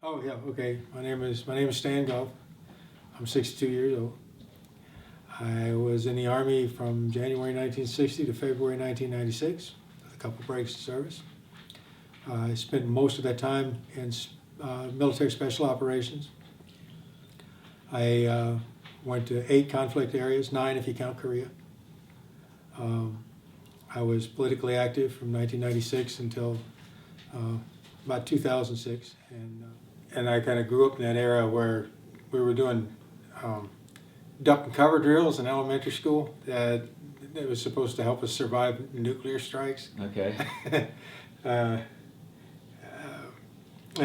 Oh yeah, okay. My name is Stan Gulf. I'm 62 years old. I was in the Army from January 1960 to February 1996, with a couple breaks of service. I spent most of that time in military special operations. I went to 8 conflict areas, 9 if you count Korea. I was politically active from 1996 until about 2006, and I kind of grew up in that era where we were doing duck and cover drills in elementary school that was supposed to help us survive nuclear strikes. Okay. And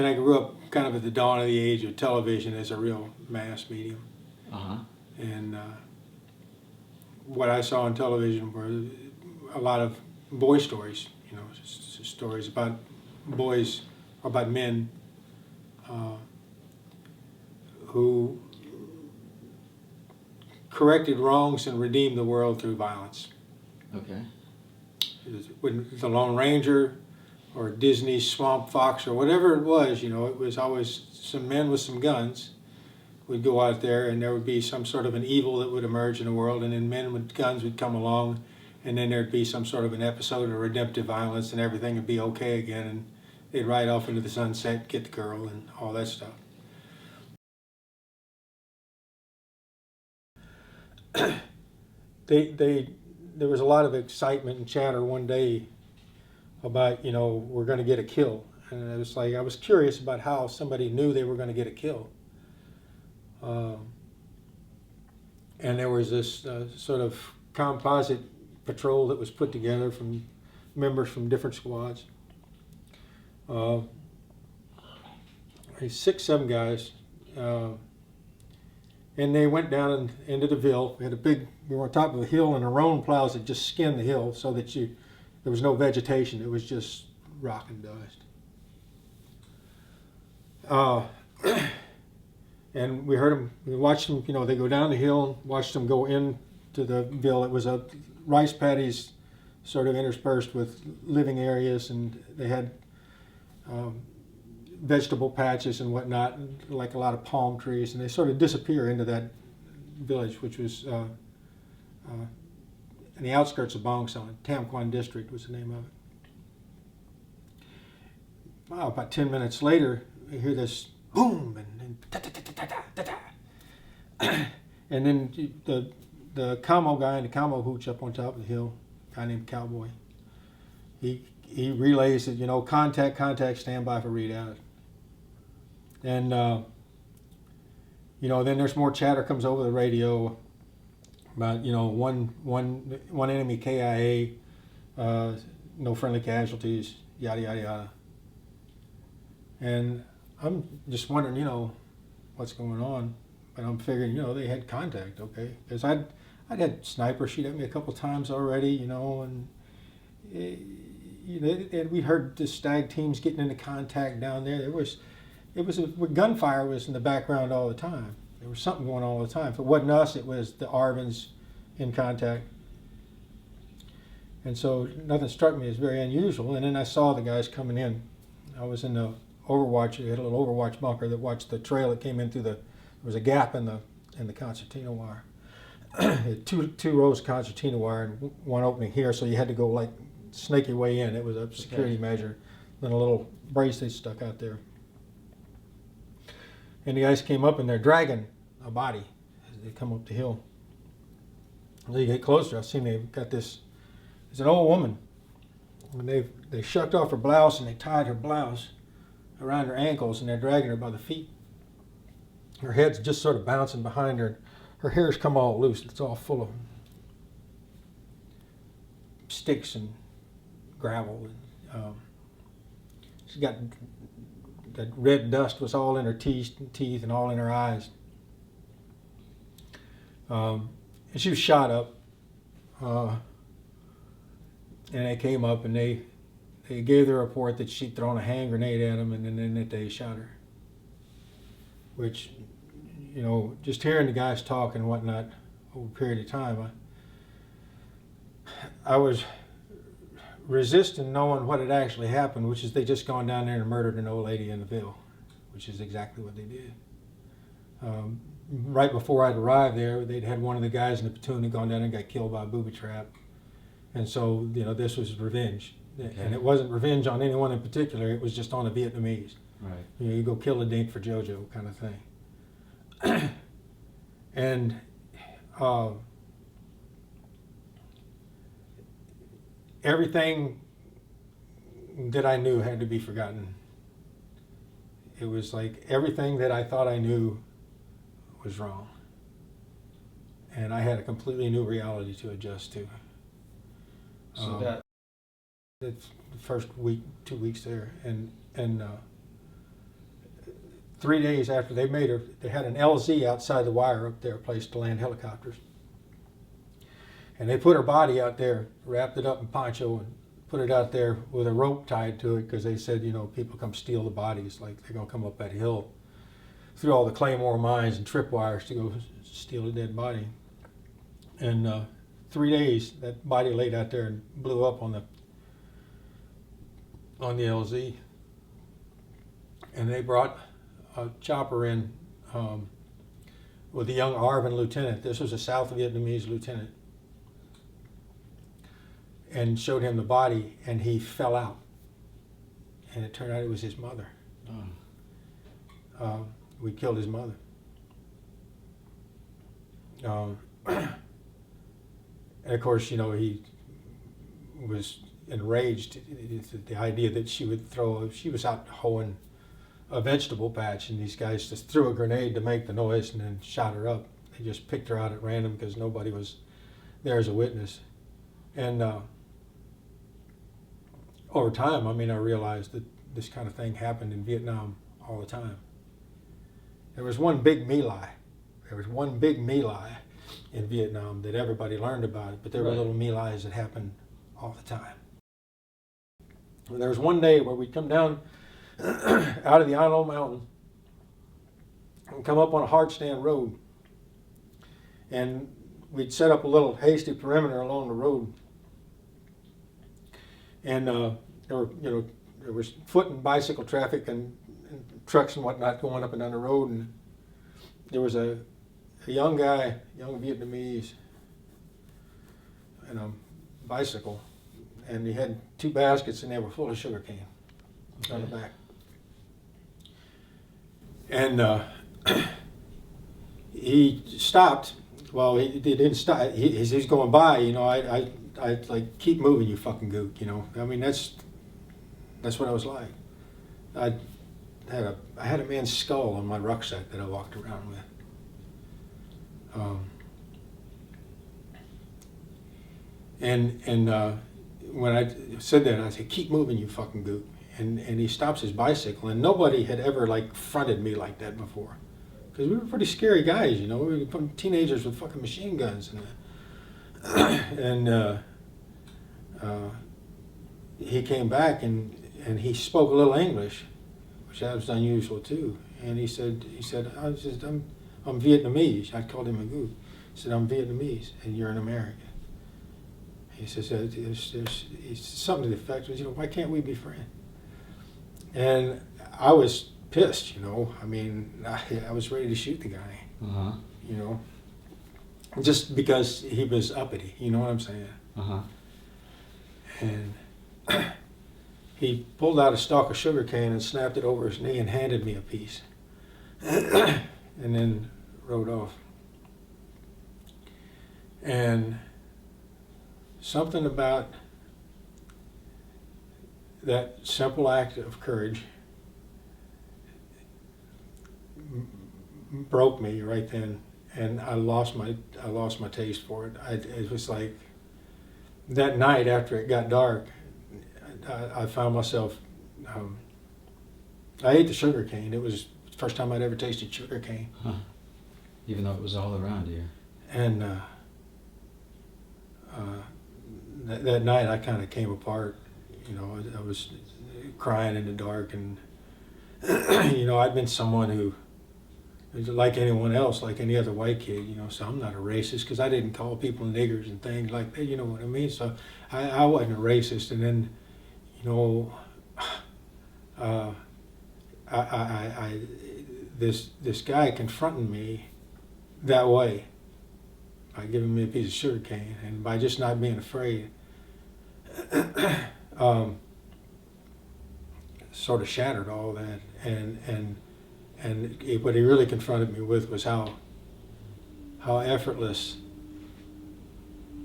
I grew up kind of at the dawn of the age of television as a real mass medium. Uh-huh. And what I saw on television were a lot of boy stories, stories about boys, about men who corrected wrongs and redeemed the world through violence. Okay. When the Lone Ranger or Disney's Swamp Fox or whatever it was always some men with some guns would go out there, and there would be some sort of an evil that would emerge in the world, and then men with guns would come along, and then there'd be some sort of an episode of redemptive violence, and everything would be okay again, and they'd ride off into the sunset, get the girl, and all that stuff. There was a lot of excitement and chatter one day about, we're going to get a kill. And it was like, I was curious about how somebody knew they were going to get a kill. And there was this sort of composite patrol that was put together from members from different squads. 6, 7 guys. And they went down into the Ville. We were on top of a hill, and the roan plows had just skinned the hill so that there was no vegetation. It was just rock and dust. And we watched them, they go down the hill, watched them go into the Ville. It was a rice paddies sort of interspersed with living areas, and they had vegetable patches and whatnot, like a lot of palm trees, and they sort of disappear into that village, which was in the outskirts of Bangsan. Tam Quan District was the name of it. Wow, about 10 minutes later, you hear this boom, and ta-ta-ta-ta-ta-ta-ta. And then the camo guy in the camo hooch up on top of the hill, a guy named Cowboy, he relays that, contact, stand by for readout. And, then there's more chatter comes over the radio about, one enemy KIA, no friendly casualties, yada, yada, yada. And I'm just wondering, what's going on. But I'm figuring, they had contact, okay? Because I'd had snipers shoot at me a couple times already, and we heard the stag teams getting into contact down there. Gunfire was in the background all the time. There was something going on all the time. If it wasn't us, it was the ARVNs in contact. And so nothing struck me as very unusual. And then I saw the guys coming in. I was in the Overwatch. We had a little Overwatch bunker that watched the trail that came in through there was a gap in the concertina wire. two rows of concertina wire and one opening here, so you had to go like snake your way in. It was a security measure. Then a little brace they stuck out there. And the guys came up and they're dragging a body as they come up the hill. As they get closer, I've seen they've got this. It's an old woman. And they shucked off her blouse and they tied her blouse around her ankles, and they're dragging her by the feet. Her head's just sort of bouncing behind her. Her hair's come all loose. It's all full of sticks and gravel. She's got that red dust was all in her teeth and all in her eyes. And she was shot up. And they came up and they gave the report that she'd thrown a hand grenade at them, and then that they shot her. Which, just hearing the guys talk and whatnot over a period of time, I was resisting knowing what had actually happened, which is they just gone down there and murdered an old lady in the Ville, which is exactly what they did. Right before I'd arrived there, they'd had one of the guys in the platoon had gone down and got killed by a booby trap. And so, this was revenge. Okay. And it wasn't revenge on anyone in particular, it was just on the Vietnamese. Right. You go kill a dink for JoJo kind of thing. And everything that I knew had to be forgotten. It was like everything that I thought I knew was wrong. And I had a completely new reality to adjust to. So that's the first week, 2 weeks there. And 3 days after they had an LZ outside the wire up there, a place to land helicopters. And they put her body out there, wrapped it up in poncho, and put it out there with a rope tied to it because they said, people come steal the bodies, like they're going to come up that hill through all the Claymore mines and tripwires to go steal a dead body. And 3 days, that body laid out there and blew up on the LZ. And they brought a chopper in with a young Arvin lieutenant. This was a South Vietnamese lieutenant. And showed him the body, and he fell out. And it turned out it was his mother. We killed his mother. And of course, he was enraged at the idea that she was out hoeing a vegetable patch, and these guys just threw a grenade to make the noise and then shot her up. They just picked her out at random because nobody was there as a witness. And over time, I realized that this kind of thing happened in Vietnam all the time. There was one big My Lai. There was one big My Lai in Vietnam that everybody learned about it, but there were little My Lais that happened all the time. And there was one day where we'd come down out of the Isle Mountain and come up on a hard stand road, and we'd set up a little hasty perimeter along the road. And there was foot and bicycle traffic and trucks and whatnot going up and down the road. And there was a young guy, young Vietnamese, and a bicycle. And he had 2 baskets and they were full of sugar cane on the back. And he stopped. Well, he didn't stop. He's going by, I like, keep moving, you fucking gook, that's what I was like. I had a man's skull on my rucksack that I walked around with. When I said that, I said, keep moving, you fucking gook. And he stops his bicycle, and nobody had ever fronted me like that before. Because we were pretty scary guys, we were teenagers with fucking machine guns. And he came back and he spoke a little English, which was unusual too. And he said, I'm Vietnamese. I called him a gook. He said, I'm Vietnamese, and you're an American. He says, there's something to the effect of, why can't we be friends? And I was pissed, I was ready to shoot the guy, just because he was uppity, you know what I'm saying? And he pulled out a stalk of sugar cane and snapped it over his knee and handed me a piece, and then rode off. And something about that simple act of courage broke me right then, and I lost my taste for it. It was like that night after it got dark, I found myself. I ate the sugar cane. It was the first time I'd ever tasted sugar cane. Huh. Even though it was all around you. And that night I kind of came apart. I was crying in the dark, and I'd been someone who, like anyone else, like any other white kid, so I'm not a racist because I didn't call people niggers and things like that, you know what I mean? So I wasn't a racist. And then, this guy confronting me that way by giving me a piece of sugar cane and by just not being afraid, sort of shattered all that. What he really confronted me with was how effortless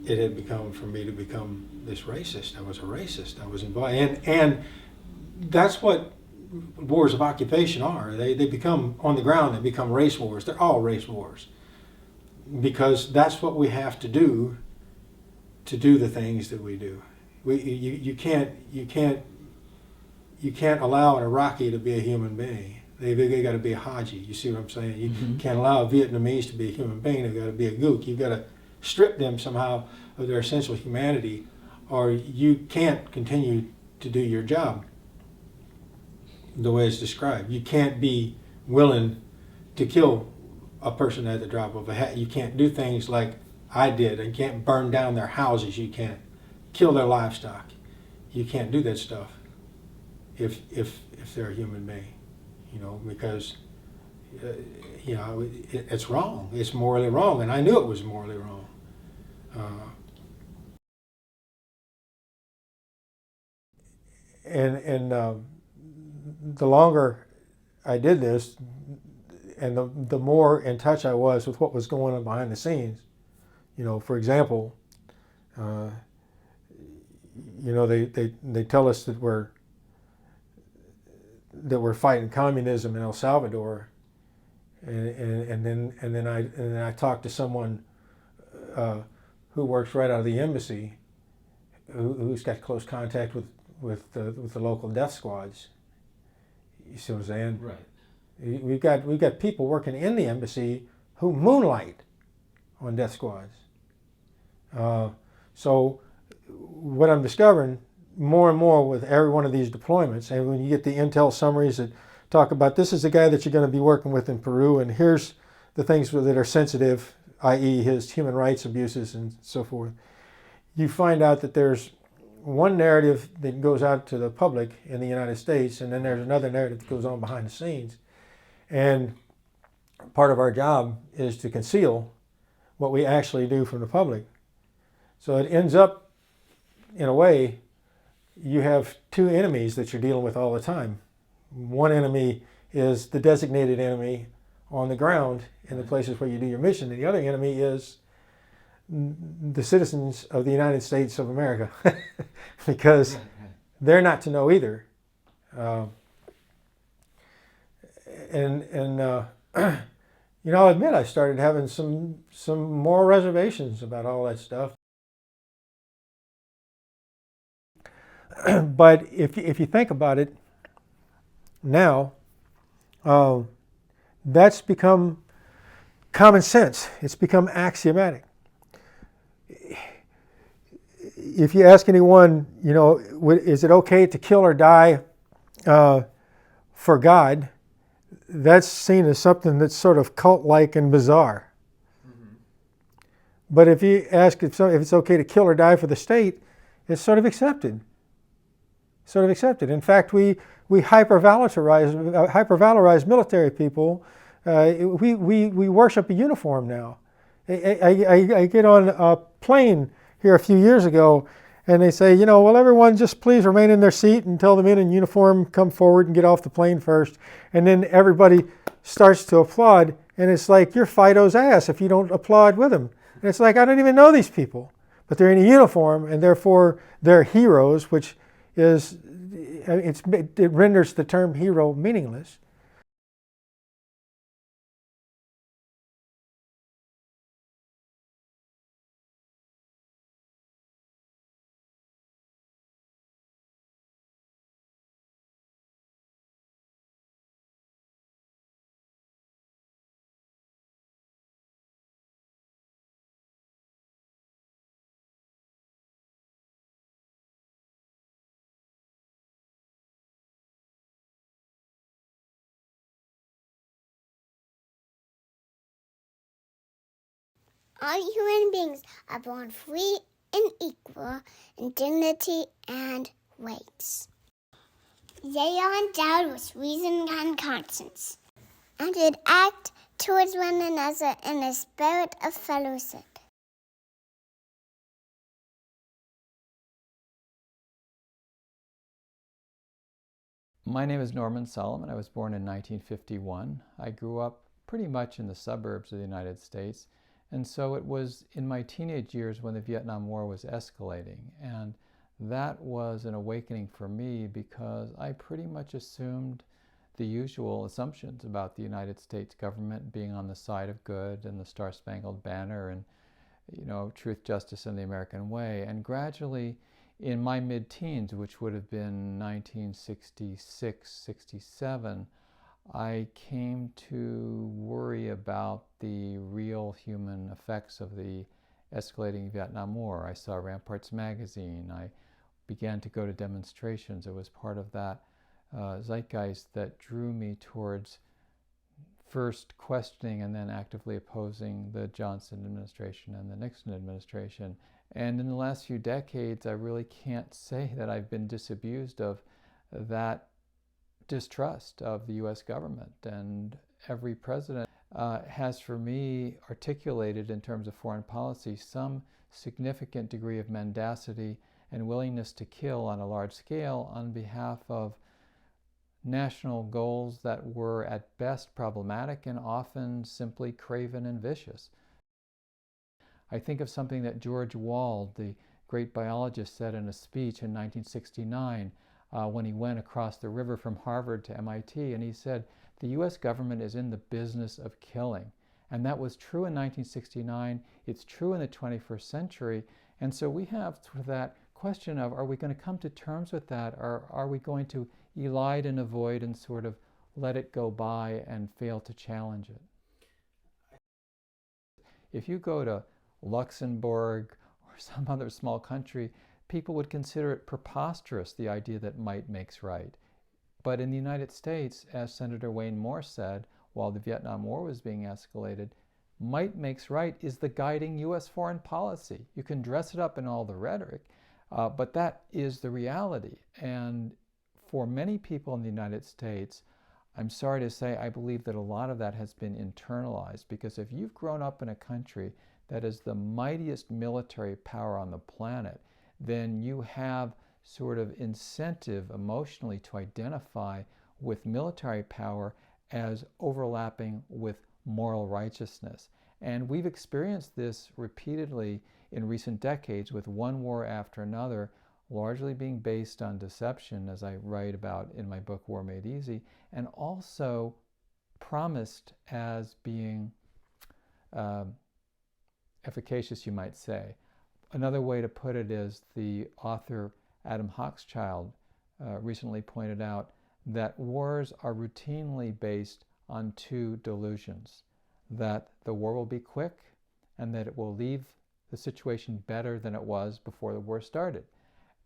it had become for me to become this racist. I was a racist. I was involved, and that's what wars of occupation are. They become, on the ground, they become race wars. They're all race wars because that's what we have to do the things that we do. You can't allow an Iraqi to be a human being. They got to be a Haji. You see what I'm saying? You can't allow a Vietnamese to be a human being. They've got to be a Gook. You've got to strip them somehow of their essential humanity, or you can't continue to do your job the way it's described. You can't be willing to kill a person at the drop of a hat. You can't do things like I did. You can't burn down their houses. You can't kill their livestock. You can't do that stuff if they're a human being, because it's wrong. It's morally wrong, and I knew it was morally wrong. The longer I did this, and the more in touch I was with what was going on behind the scenes. For example, they tell us that we're fighting communism in El Salvador, and then I talked to someone who works right out of the embassy, who's got close contact with the local death squads. You see what I'm saying? Right. We've got people working in the embassy who moonlight on death squads. So what I'm discovering more and more with every one of these deployments, and when you get the intel summaries that talk about this is the guy that you're going to be working with in Peru, and here's the things that are sensitive, i.e. his human rights abuses and so forth, you find out that there's one narrative that goes out to the public in the United States, and then there's another narrative that goes on behind the scenes. And part of our job is to conceal what we actually do from the public. So it ends up, in a way, you have two enemies that you're dealing with all the time. One enemy is the designated enemy on the ground in the places where you do your mission, and the other enemy is the citizens of the United States of America, because they're not to know either. I'll admit I started having some moral reservations about all that stuff. But if you think about it now, that's become common sense. It's become axiomatic. If you ask anyone, is it okay to kill or die for God, that's seen as something that's sort of cult-like and bizarre. Mm-hmm. But if you ask if it's okay to kill or die for the state, it's sort of accepted. In fact, we hyper-valorize military people. We worship a uniform now. I get on a plane here a few years ago, and they say, will everyone just please remain in their seat until the men in uniform come forward and get off the plane first. And then everybody starts to applaud, and it's like, you're Fido's ass if you don't applaud with them. And it's like, I don't even know these people, but they're in a uniform, and therefore they're heroes, which is, it renders the term hero meaningless. All human beings are born free and equal in dignity and rights. They are endowed with reason and conscience, and should act towards one another in a spirit of fellowship. My name is Norman Solomon. I was born in 1951. I grew up pretty much in the suburbs of the United States, and so it was in my teenage years when the Vietnam War was escalating, and that was an awakening for me because I pretty much assumed the usual assumptions about the United States government being on the side of good and the Star-Spangled Banner and, truth, justice, and the American way. And gradually, in my mid-teens, which would have been 1966, 67, I came to worry about the real human effects of the escalating Vietnam War. I saw Ramparts magazine. I began to go to demonstrations. It was part of that zeitgeist that drew me towards first questioning and then actively opposing the Johnson administration and the Nixon administration. And in the last few decades, I really can't say that I've been disabused of that distrust of the U.S. government. And every president has, for me, articulated in terms of foreign policy some significant degree of mendacity and willingness to kill on a large scale on behalf of national goals that were at best problematic and often simply craven and vicious. I think of something that George Wald, the great biologist, said in a speech in 1969 when he went across the river from Harvard to MIT, and he said, the US government is in the business of killing. And that was true in 1969, it's true in the 21st century, and so we have that question of, are we going to come to terms with that, or are we going to elide and avoid and sort of let it go by and fail to challenge it? If you go to Luxembourg or some other small country, people would consider it preposterous, the idea that might makes right. But in the United States, as Senator Wayne Moore said, while the Vietnam War was being escalated, might makes right is the guiding U.S. foreign policy. You can dress it up in all the rhetoric, but that is the reality. And for many people in the United States, I'm sorry to say, I believe that a lot of that has been internalized, because if you've grown up in a country that is the mightiest military power on the planet, then you have sort of incentive emotionally to identify with military power as overlapping with moral righteousness. And we've experienced this repeatedly in recent decades with one war after another, largely being based on deception, as I write about in my book, War Made Easy, and also promised as being efficacious, you might say. Another way to put it is the author Adam Hochschild recently pointed out that wars are routinely based on two delusions: that the war will be quick and that it will leave the situation better than it was before the war started.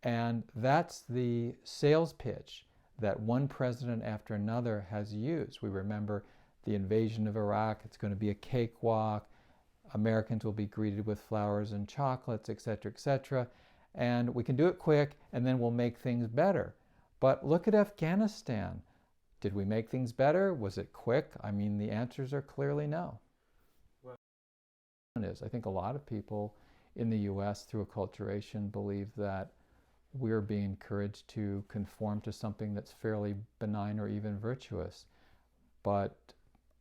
And that's the sales pitch that one president after another has used. We remember the invasion of Iraq. It's going to be a cakewalk. Americans will be greeted with flowers and chocolates, etc., etc. And we can do it quick, and then we'll make things better. But look at Afghanistan. Did we make things better? Was it quick? I mean, the answers are clearly no. I think a lot of people in the U.S. through acculturation believe that we're being encouraged to conform to something that's fairly benign or even virtuous. But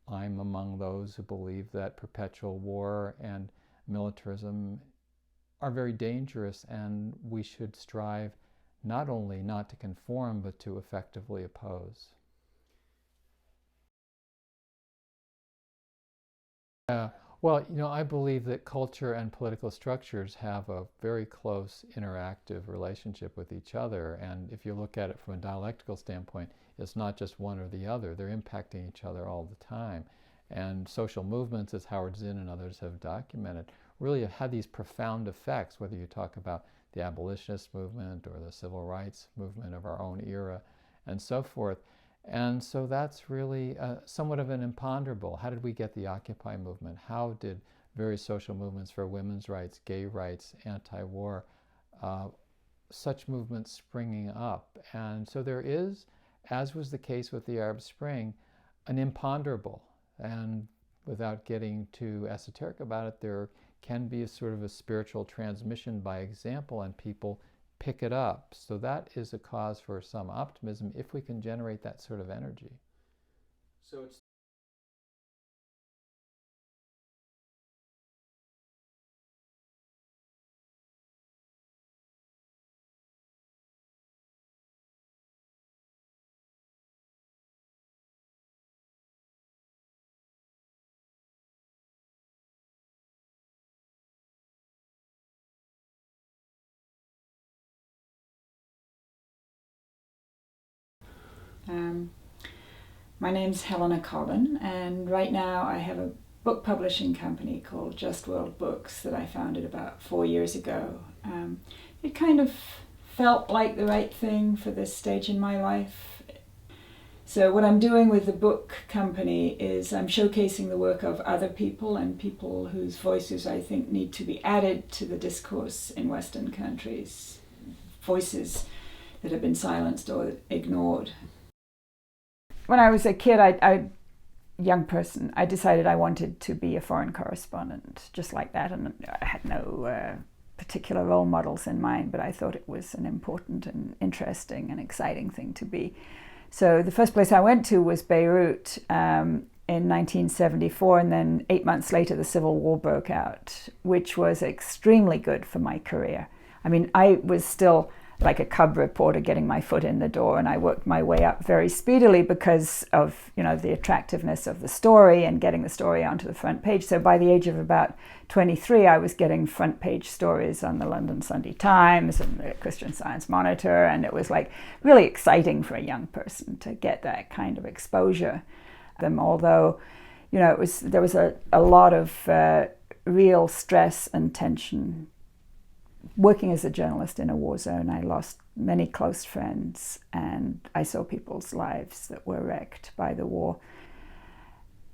I'm among those who believe that perpetual war and militarism are very dangerous, and we should strive not only not to conform, but to effectively oppose. Well, I believe that culture and political structures have a very close interactive relationship with each other. And if you look at it from a dialectical standpoint, it's not just one or the other. They're impacting each other all the time. And social movements, as Howard Zinn and others have documented, really have had these profound effects, whether you talk about the abolitionist movement or the civil rights movement of our own era and so forth. And so that's really somewhat of an imponderable. How did we get the Occupy movement? How did various social movements for women's rights, gay rights, anti-war, such movements springing up? And so there is as was the case with the Arab Spring, an imponderable. And without getting too esoteric about it, there can be a sort of a spiritual transmission by example, and people pick it up. So that is a cause for some optimism if we can generate that sort of energy. So it's My name's Helena Collin, and right now I have a book publishing company called Just World Books that I founded about 4 years ago. It kind of felt like the right thing for this stage in my life. So what I'm doing with the book company is I'm showcasing the work of other people and people whose voices I think need to be added to the discourse in Western countries, voices that have been silenced or ignored. When I was a kid, young person, I decided I wanted to be a foreign correspondent, just like that, and I had no particular role models in mind, but I thought it was an important and interesting and exciting thing to be. So the first place I went to was Beirut in 1974, and then 8 months later the Civil War broke out, which was extremely good for my career. I mean, I was still like a cub reporter getting my foot in the door, and I worked my way up very speedily because of, you know, the attractiveness of the story and getting the story onto the front page. So by the age of about 23, I was getting front page stories on the London Sunday Times and the Christian Science Monitor, and it was like really exciting for a young person to get that kind of exposure. Although, you know, there was a lot of real stress and tension. Working as a journalist in a war zone, I lost many close friends, and I saw people's lives that were wrecked by the war.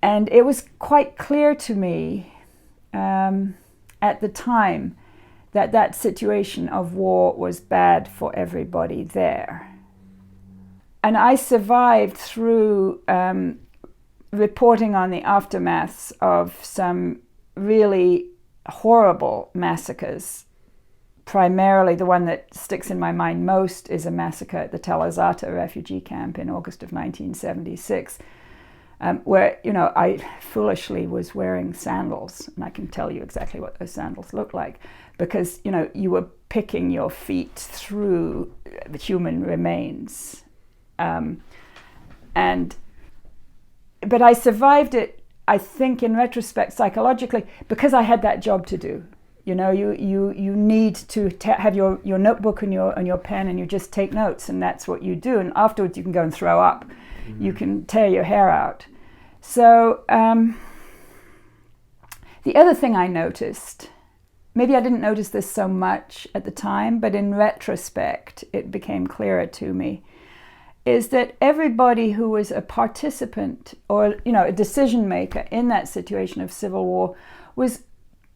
And it was quite clear to me at the time that that situation of war was bad for everybody there. And I survived through reporting on the aftermaths of some really horrible massacres. Primarily, the one that sticks in my mind most is a massacre at the Tel Azata refugee camp in August of 1976, where, you know, I foolishly was wearing sandals, and I can tell you exactly what those sandals look like, because, you know, you were picking your feet through the human remains. But I survived it, I think, in retrospect, psychologically, because I had that job to do. You know, you need to have your notebook and your pen, and you just take notes, and that's what you do. And afterwards you can go and throw up. Mm-hmm. You can tear your hair out. So the other thing I noticed, maybe I didn't notice this so much at the time, but in retrospect it became clearer to me, is that everybody who was a participant or, you know, a decision maker in that situation of civil war was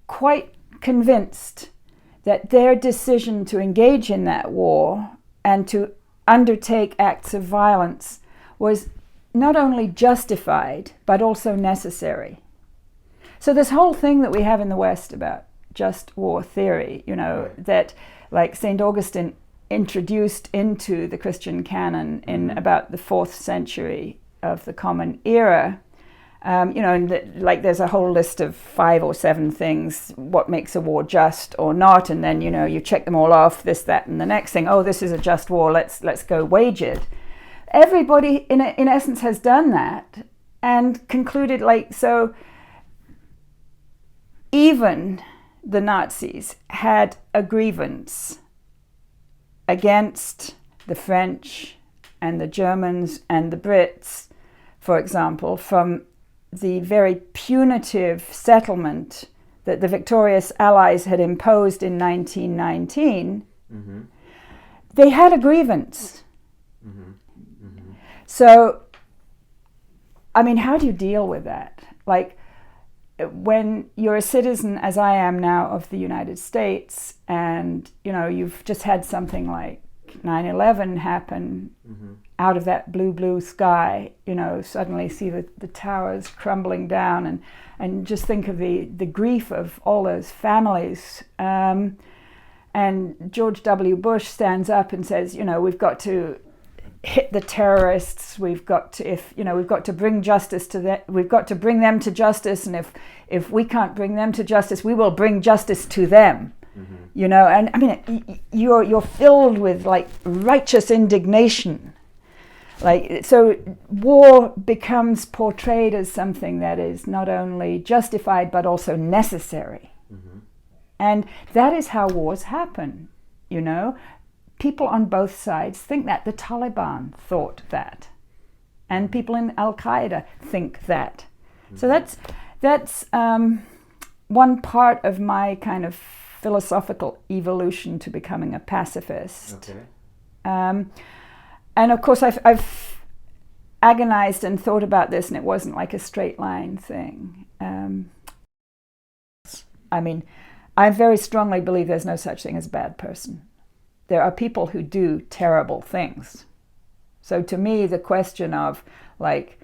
quite convinced that their decision to engage in that war and to undertake acts of violence was not only justified but also necessary. So this whole thing that we have in the West about just war theory, you know, that like St. Augustine introduced into the Christian canon in about the 4th century of the Common Era, you know, and like there's a whole list of 5 or 7 things, what makes a war just or not, and then, you know, you check them all off, this, that, and the next thing, oh, this is a just war, let's go wage it. Everybody in essence has done that and concluded, like, so even the Nazis had a grievance against the French and the Germans and the Brits, for example, from the very punitive settlement that the victorious Allies had imposed in 1919, mm-hmm. They had a grievance. Mm-hmm. Mm-hmm. So, I mean, how do you deal with that? Like, when you're a citizen, as I am now, of the United States, and, you know, you've just had something like 9/11 happen, mm-hmm. out of that blue sky, suddenly see the towers crumbling down, and just think of the grief of all those families. And George W. Bush stands up and says, we've got to hit the terrorists. We've got to bring justice to them. We've got to bring them to justice. And if we can't bring them to justice, we will bring justice to them. Mm-hmm. And I mean, you're filled with like righteous indignation. So war becomes portrayed as something that is not only justified but also necessary. Mm-hmm. And that is how wars happen, People on both sides think that. The Taliban thought that. And people in Al-Qaeda think that. Mm-hmm. So that's one part of my kind of philosophical evolution to becoming a pacifist. Okay. And of course, I've agonized and thought about this, and it wasn't like a straight line thing. I mean, I very strongly believe there's no such thing as a bad person. There are people who do terrible things. So to me, the question of, like,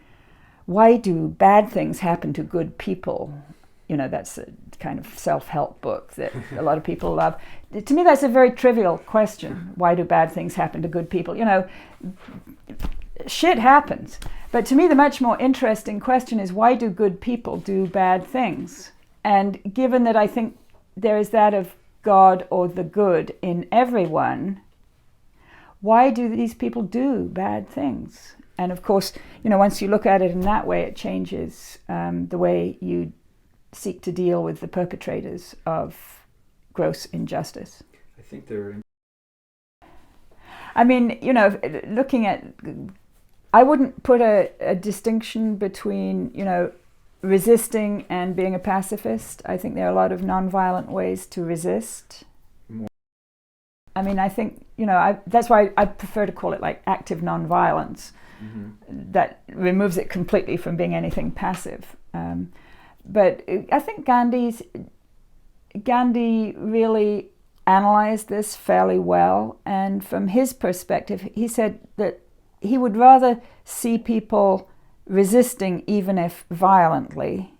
why do bad things happen to good people? That's a kind of self-help book that a lot of people love. To me, that's a very trivial question. Why do bad things happen to good people? Shit happens. But to me, the much more interesting question is, why do good people do bad things? And given that I think there is that of God or the good in everyone, why do these people do bad things? And of course, once you look at it in that way, it changes the way you seek to deal with the perpetrators of gross injustice. I think they're... I mean, looking at... I wouldn't put a distinction between, resisting and being a pacifist. I think there are a lot of nonviolent ways to resist. I mean, I think, that's why I prefer to call it like active nonviolence. Mm-hmm. That removes it completely from being anything passive. But I think Gandhi really analyzed this fairly well. And from his perspective, he said that he would rather see people resisting, even if violently,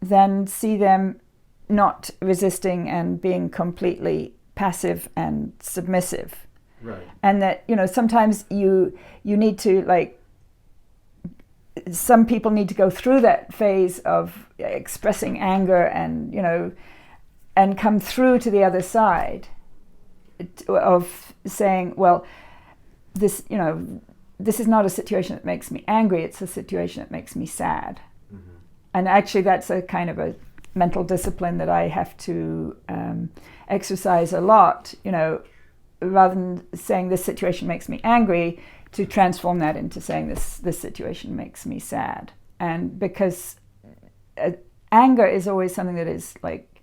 than see them not resisting and being completely passive and submissive. Right. And that, sometimes you need to, like, some people need to go through that phase of expressing anger and, and come through to the other side of saying, well, this is not a situation that makes me angry, it's a situation that makes me sad. Mm-hmm. And actually that's a kind of a mental discipline that I have to exercise a lot, rather than saying this situation makes me angry, to transform that into saying this situation makes me sad. And because anger is always something that is like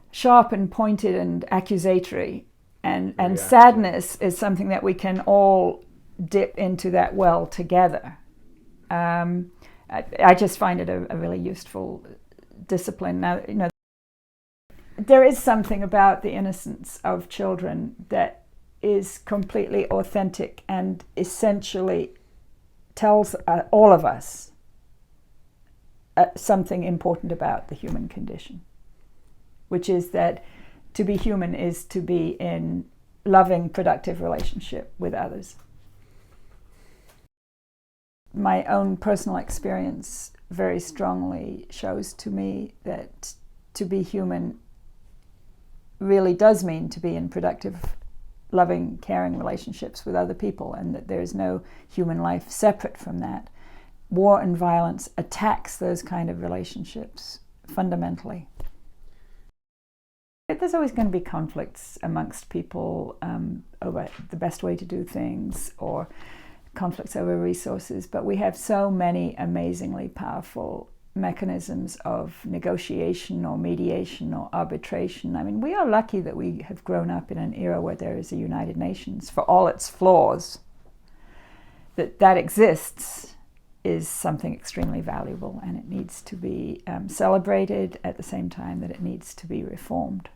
sharp and pointed and accusatory, and sadness is something that we can all dip into that well together. I just find it a really useful discipline. Now, there is something about the innocence of children that is completely authentic and essentially tells all of us something important about the human condition, which is that to be human is to be in loving, productive relationship with others. My own personal experience very strongly shows to me that to be human really does mean to be in productive, loving, caring relationships with other people, and that there is no human life separate from that. War and violence attacks those kind of relationships fundamentally. There's always going to be conflicts amongst people over the best way to do things, or conflicts over resources, but we have so many amazingly powerful mechanisms of negotiation or mediation or arbitration. I mean, we are lucky that we have grown up in an era where there is a United Nations, for all its flaws. That exists is something extremely valuable, and it needs to be celebrated at the same time that it needs to be reformed.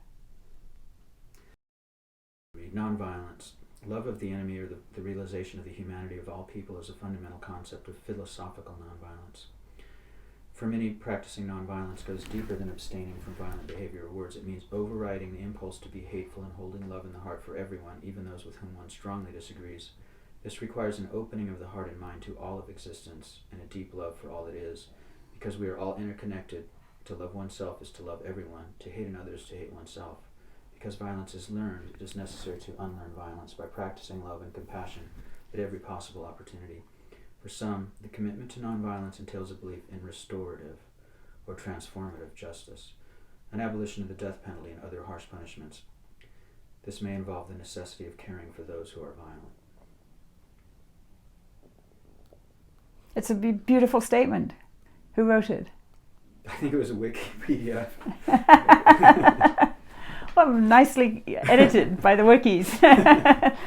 Nonviolence. Love of the enemy, or the realization of the humanity of all people, is a fundamental concept of philosophical nonviolence. For many, practicing nonviolence goes deeper than abstaining from violent behavior or words. It means overriding the impulse to be hateful and holding love in the heart for everyone, even those with whom one strongly disagrees. This requires an opening of the heart and mind to all of existence and a deep love for all that is. Because we are all interconnected, to love oneself is to love everyone, to hate another is to hate oneself. Because violence is learned, it is necessary to unlearn violence by practicing love and compassion at every possible opportunity. For some, the commitment to nonviolence entails a belief in restorative or transformative justice, an abolition of the death penalty and other harsh punishments. This may involve the necessity of caring for those who are violent. It's a beautiful statement. Who wrote it? I think it was a Wikipedia. Well, nicely edited by the wikis.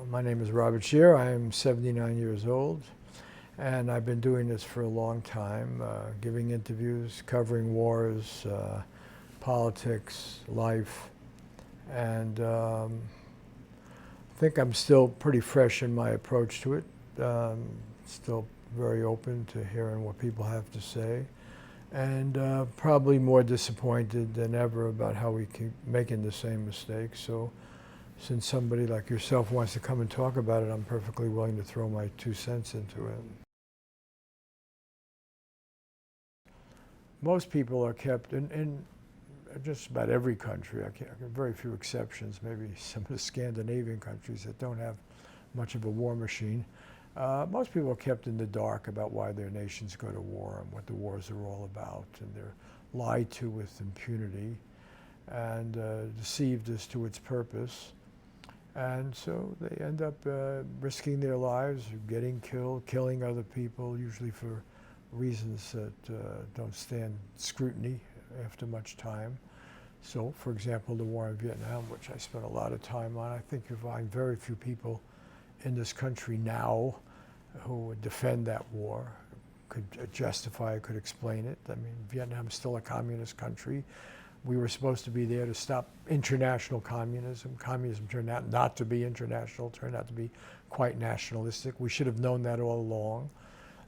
My name is Robert Shear. I am 79 years old, and I've been doing this for a long time, giving interviews, covering wars, politics, life, and I think I'm still pretty fresh in my approach to it. Still very open to hearing what people have to say, and probably more disappointed than ever about how we keep making the same mistakes. So since somebody like yourself wants to come and talk about it, I'm perfectly willing to throw my 2 cents into it. Most people are kept in just about every country. Very few exceptions, maybe some of the Scandinavian countries that don't have much of a war machine. Most people are kept in the dark about why their nations go to war and what the wars are all about, and they're lied to with impunity and deceived as to its purpose. And so they end up risking their lives, getting killed, killing other people, usually for reasons that don't stand scrutiny after much time. So, for example, the war in Vietnam, which I spent a lot of time on, I think you find very few people in this country now who would defend that war, could justify it, could explain it. I mean, Vietnam is still a communist country. We were supposed to be there to stop international communism. Communism turned out not to be international, turned out to be quite nationalistic. We should have known that all along.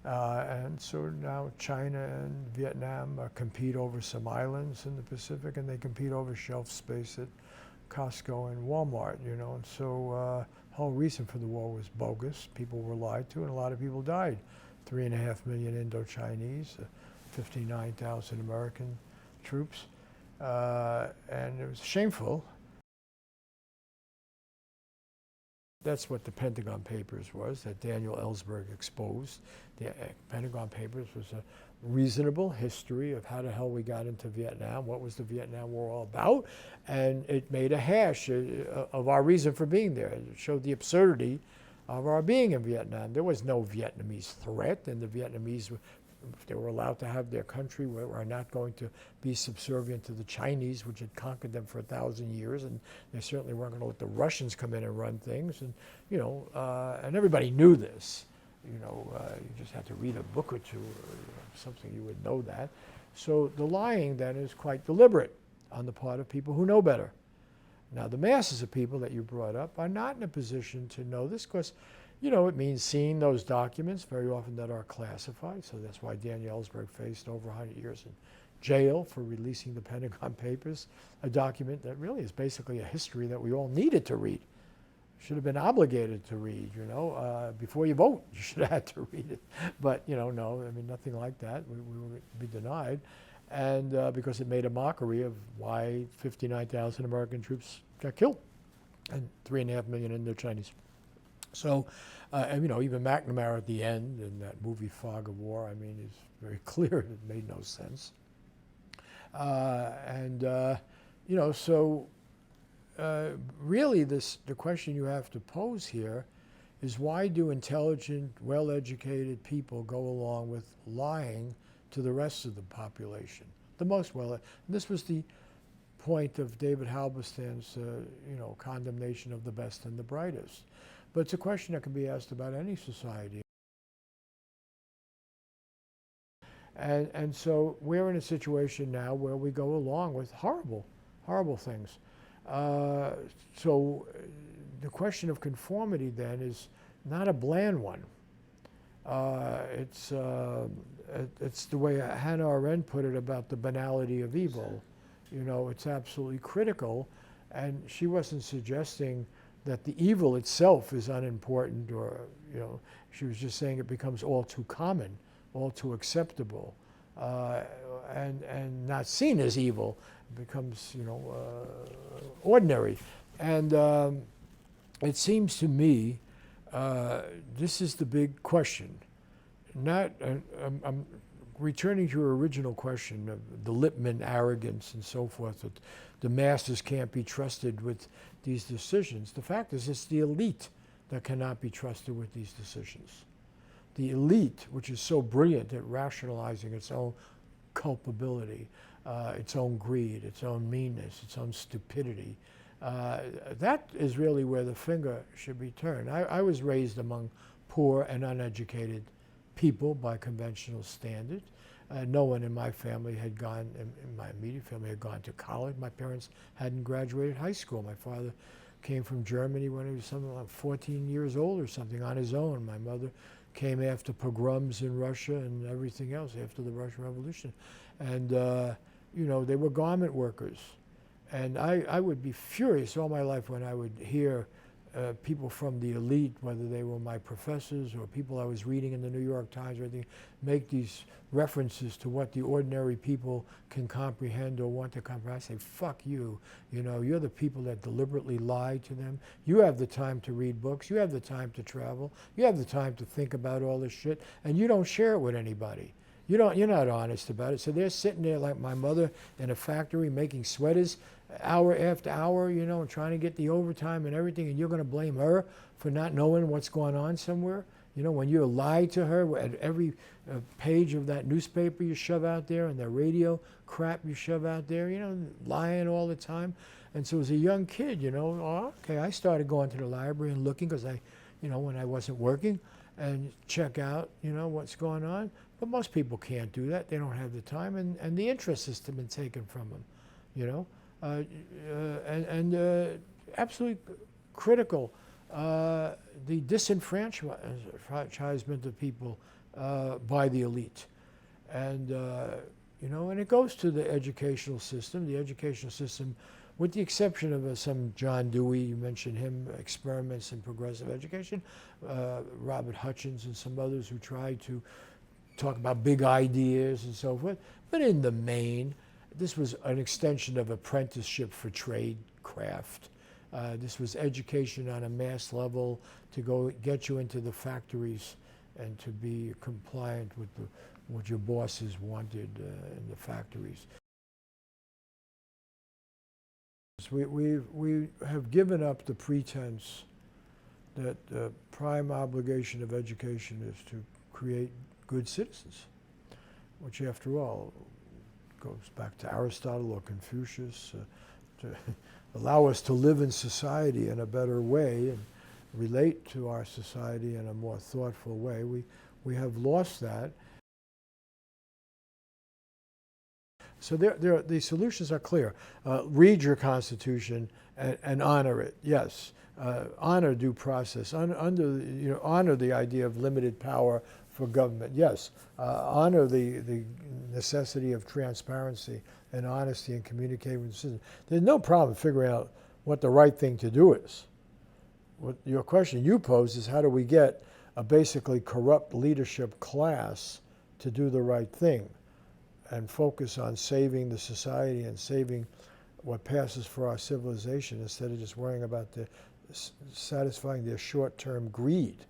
And so now China and Vietnam compete over some islands in the Pacific, and they compete over shelf space at Costco and Walmart, you know. And so the whole reason for the war was bogus. People were lied to, and a lot of people died. 3.5 million Indo-Chinese, 59,000 American troops. And it was shameful. That's what the Pentagon Papers was, that Daniel Ellsberg exposed. The Pentagon Papers was a reasonable history of how the hell we got into Vietnam, what was the Vietnam War all about, and it made a hash of our reason for being there. It showed the absurdity of our being in Vietnam. There was no Vietnamese threat, and the Vietnamese, if they were allowed to have their country, were not going to be subservient to the Chinese, which had conquered them for 1,000 years, and they certainly weren't going to let the Russians come in and run things. And you know, and everybody knew this. You know, you just had to read a book or two, or something, you would know that. So the lying then is quite deliberate on the part of people who know better. Now, the masses of people that you brought up are not in a position to know this, because you know, it means seeing those documents, very often that are classified. So that's why Daniel Ellsberg faced over 100 years in jail for releasing the Pentagon Papers, a document that really is basically a history that we all needed to read. Should have been obligated to read, you know. Before you vote, you should have had to read it. But, you know, no, I mean, nothing like that. We would be denied. And because it made a mockery of why 59,000 American troops got killed. and 3.5 million Indochinese. So, and even McNamara at the end in that movie Fog of War, I mean, it's very clear it made no sense. So really the question you have to pose here is, why do intelligent, well-educated people go along with lying to the rest of the population? The most this was the point of David Halberstam's condemnation of the best and the brightest. But it's a question that can be asked about any society. And so we're in a situation now where we go along with horrible, horrible things. So the question of conformity then is not a bland one. It's the way Hannah Arendt put it about the banality of evil. It's absolutely critical, and she wasn't suggesting that the evil itself is unimportant, or she was just saying it becomes all too common, all too acceptable, and not seen as evil. It becomes ordinary. And it seems to me this is the big question. I'm returning to your original question of the Lippmann arrogance and so forth, that the masses can't be trusted with these decisions. The fact is, it's the elite that cannot be trusted with these decisions. The elite, which is so brilliant at rationalizing its own culpability, its own greed, its own meanness, its own stupidity, that is really where the finger should be turned. I was raised among poor and uneducated people by conventional standards. No one in my family had gone, in my immediate family, had gone to college. My parents hadn't graduated high school. My father came from Germany when he was something like 14 years old or something on his own. My mother came after pogroms in Russia and everything else, after the Russian Revolution. And, they were garment workers. And I would be furious all my life when I would hear people from the elite, whether they were my professors or people I was reading in the New York Times or anything, make these references to what the ordinary people can comprehend or want to comprehend. I say, fuck you. You're the people that deliberately lie to them. You have the time to read books. You have the time to travel. You have the time to think about all this shit, and you don't share it with anybody. You're not honest about it. So they're sitting there like my mother in a factory making sweaters hour after hour, and trying to get the overtime and everything, and you're going to blame her for not knowing what's going on somewhere? When you lie to her at every page of that newspaper you shove out there and the radio crap you shove out there, lying all the time. And so as a young kid, I started going to the library and looking, because when I wasn't working, and check out, what's going on. But most people can't do that. They don't have the time, and the interest has been taken from them, absolutely critical, the disenfranchisement of people by the elite. And, and it goes to the educational system. The educational system, with the exception of some John Dewey, you mentioned him, experiments in progressive education, Robert Hutchins and some others who tried to talk about big ideas and so forth. But in the main, this was an extension of apprenticeship for trade craft. This was education on a mass level to go get you into the factories and to be compliant with what your bosses wanted in the factories. We have given up the pretense that the prime obligation of education is to create good citizens, which after all goes back to Aristotle or Confucius, to allow us to live in society in a better way and relate to our society in a more thoughtful way. We have lost that. So the solutions are clear. Read your Constitution and honor it. Yes, honor due process. Honor the idea of limited power for government. Yes, honor the necessity of transparency and honesty and communicating with the citizens. There's no problem figuring out what the right thing to do is. What your question you pose is, how do we get a basically corrupt leadership class to do the right thing and focus on saving the society and saving what passes for our civilization instead of just worrying about satisfying their short-term greed.